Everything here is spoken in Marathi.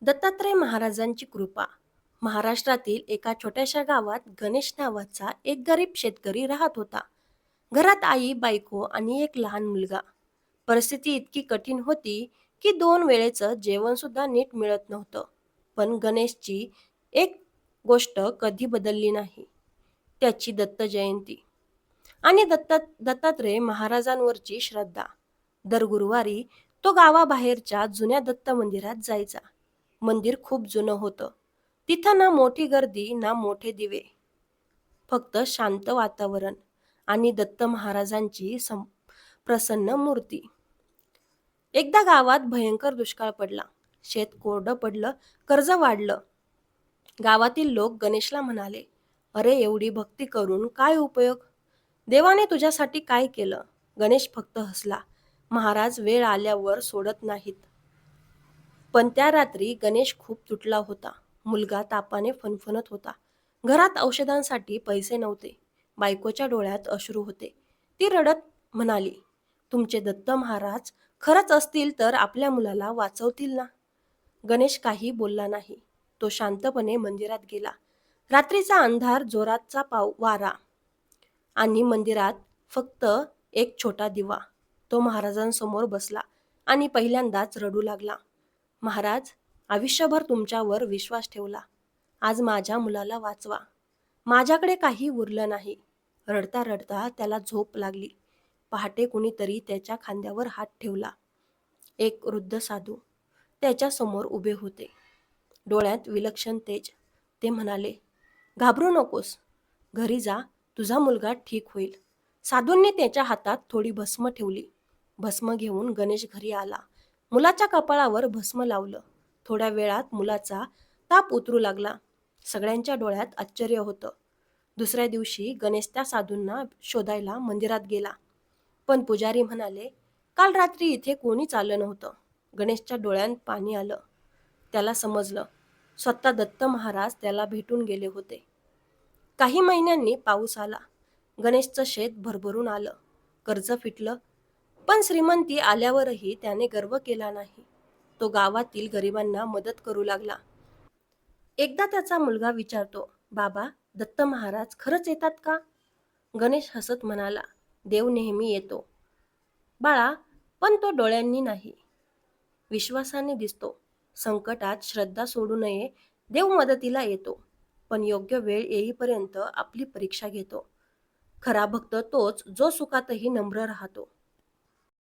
दत्तात्रय महाराजांची कृपा. महाराष्ट्रातील एका छोट्याशा गावात गणेश नावाचा एक गरीब शेतकरी राहत होता. घरात आई, बायको आणि एक लहान मुलगा. परिस्थिती इतकी कठीण होती की 2 वेळेचं जेवण सुद्धा नीट मिळत नव्हतं. पण गणेशची एक गोष्ट कधी बदलली नाही. त्याची दत्त जयंती आणि दत्तात्रय महाराजांवरची श्रद्धा. दर गुरुवारी तो गावाबाहेरच्या जुन्या दत्त मंदिरात जायचा. मंदिर खूप जुनं होतं. तिथं ना मोठी गर्दी ना मोठे दिवे, फक्त शांत वातावरण आणि दत्त महाराजांची प्रसन्न मूर्ती. एकदा गावात भयंकर दुष्काळ पडला. शेत कोरडं पडलं, कर्ज वाढलं. गावातील लोक गणेशला म्हणाले, अरे एवढी भक्ती करून काय उपयोग? देवाने तुझ्यासाठी काय केलं? गणेश फक्त हसला. महाराज वेळ आल्यावर सोडत नाहीत. पण त्या रात्री गणेश खूप तुटला होता. मुलगा तापाने फणफणत होता. घरात औषधांसाठी पैसे नव्हते. बायकोच्या डोळ्यात अश्रू होते. ती रडत म्हणाली, तुमचे दत्त महाराज खरंच असतील तर आपल्या मुलाला वाचवतील ना? गणेश काही बोलला नाही. तो शांतपणे मंदिरात गेला. रात्रीचा अंधार, जोराचा वारा आणि मंदिरात फक्त एक छोटा दिवा. तो महाराजांसमोर बसला आणि पहिल्यांदाच रडू लागला. महाराज, आयुष्यभर तुमच्यावर विश्वास ठेवला. आज माझ्या मुलाला वाचवा. माझ्याकडे काही उरलं नाही. रडता रडता त्याला झोप लागली. पहाटे कुणीतरी त्याच्या खांद्यावर हात ठेवला. एक वृद्ध साधू त्याच्या समोर उभे होते. डोळ्यात विलक्षण तेज. ते म्हणाले, घाबरू नकोस. घरी जा, तुझा मुलगा ठीक होईल. साधूंनी त्याच्या हातात थोडी भस्म ठेवली. भस्म घेऊन गणेश घरी आला. मुलाच्या कपाळावर भस्म लावलं. थोड्या वेळात मुलाचा ताप उतरू लागला. सगळ्यांच्या डोळ्यात आश्चर्य होतं. दुसऱ्या दिवशी गणेश त्या साधूंना शोधायला मंदिरात गेला. पण पुजारी म्हणाले, काल रात्री इथे कोणीच आलं नव्हतं. गणेशच्या डोळ्यात पाणी आलं. त्याला समजलं, स्वतः दत्त महाराज त्याला भेटून गेले होते. काही महिन्यांनी पाऊस आला. गणेशचं शेत भरभरून आलं. कर्ज फिटलं. पण श्रीमंती आल्यावरही त्याने गर्व केला नाही. तो गावातील गरिबांना मदत करू लागला. एकदा त्याचा मुलगा विचारतो, बाबा, दत्त महाराज खरंच येतात का? गणेश हसत म्हणाला, देव नेहमी येतो बाळा, पण तो डोळ्यांनी नाही, विश्वासाने दिसतो. संकटात श्रद्धा सोडू नये. देव मदतीला येतो, पण योग्य वेळ येईपर्यंत आपली परीक्षा घेतो. खरा भक्त तोच जो सुखातही नम्र राहतो.